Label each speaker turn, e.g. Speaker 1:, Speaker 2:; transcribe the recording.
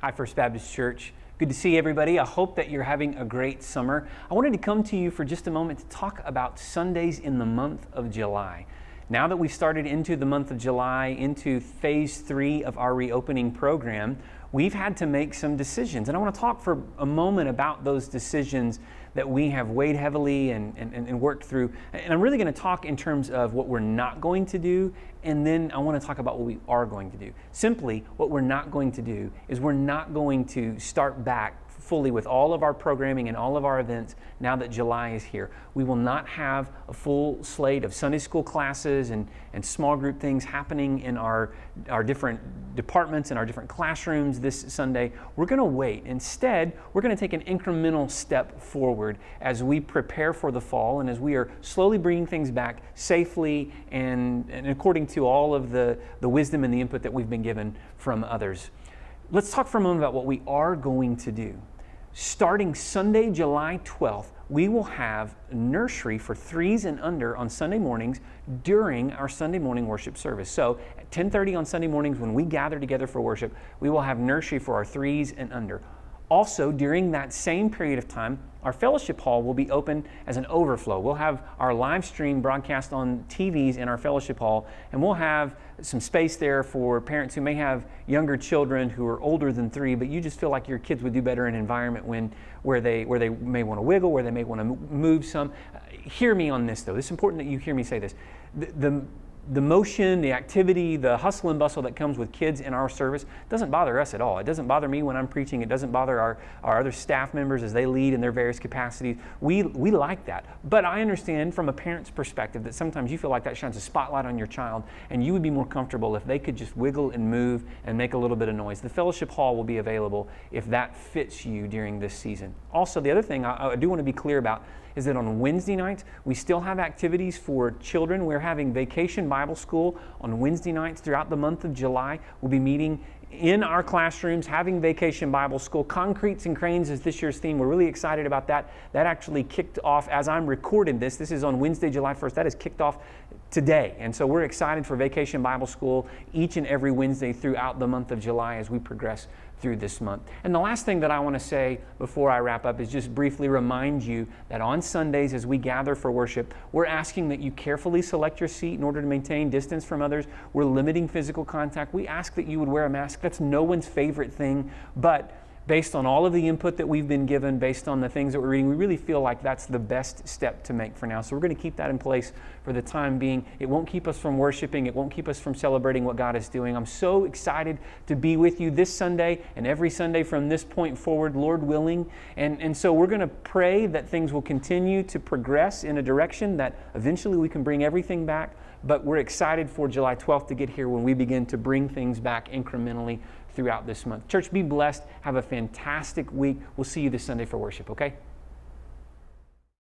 Speaker 1: Hi, First Baptist Church. Good to see everybody. I hope that you're having a great summer. I wanted to come to you for just a moment to talk about Sundays in the month of July. Now that we've started into the month of July, into phase 3 of our reopening program, we've had to make some decisions. And I want to talk for a moment about those decisions that we have weighed heavily and worked through. And I'm really going to talk in terms of what we're not going to do, and then I want to talk about what we are going to do. Simply, what we're not going to do is we're not going to start back fully with all of our programming and all of our events now that July is here. We will not have a full slate of Sunday school classes and small group things happening in our different departments and our different classrooms this Sunday. We're going to wait. Instead, we're going to take an incremental step forward as we prepare for the fall and as we are slowly bringing things back safely and according to all of the wisdom and the input that we've been given from others. Let's talk for a moment about what we are going to do. Starting Sunday, July 12th, we will have nursery for 3s and under on Sunday mornings during our Sunday morning worship service. So at 10:30 on Sunday mornings when we gather together for worship, we will have nursery for our 3s and under. Also, during that same period of time, our fellowship hall will be open as an overflow. We'll have our live stream broadcast on TVs in our fellowship hall, and we'll have some space there for parents who may have younger children who are older than 3, but you just feel like your kids would do better in an environment where they may want to wiggle, where they may want to move some. Hear me on this, though. It's important that you hear me say this. The motion, the activity, the hustle and bustle that comes with kids in our service doesn't bother us at all. It doesn't bother me when I'm preaching. It doesn't bother our other staff members as they lead in their various capacities. We like that. But I understand from a parent's perspective that sometimes you feel like that shines a spotlight on your child and you would be more comfortable if they could just wiggle and move and make a little bit of noise. The fellowship hall will be available if that fits you during this season. Also, the other thing I do want to be clear about is that on Wednesday nights, we still have activities for children. We're having Vacation Bible School on Wednesday nights throughout the month of July. We'll be meeting in our classrooms, having Vacation Bible School. Concretes and Cranes is this year's theme. We're really excited about that. That actually kicked off as I'm recording this. This is on Wednesday, July 1st. That is kicked off today. And so we're excited for Vacation Bible School each and every Wednesday throughout the month of July as we progress through this month. And the last thing that I want to say before I wrap up is just briefly remind you that on Sundays as we gather for worship, we're asking that you carefully select your seat in order to maintain distance from others. We're limiting physical contact. We ask that you would wear a mask. That's no one's favorite thing, but based on all of the input that we've been given, based on the things that we're reading, we really feel like that's the best step to make for now. So we're going to keep that in place for the time being. It won't keep us from worshiping. It won't keep us from celebrating what God is doing. I'm so excited to be with you this Sunday and every Sunday from this point forward, Lord willing. And so we're going to pray that things will continue to progress in a direction that eventually we can bring everything back. But we're excited for July 12th to get here when we begin to bring things back incrementally throughout this month. Church, be blessed. Have a fantastic week. We'll see you this Sunday for worship, okay?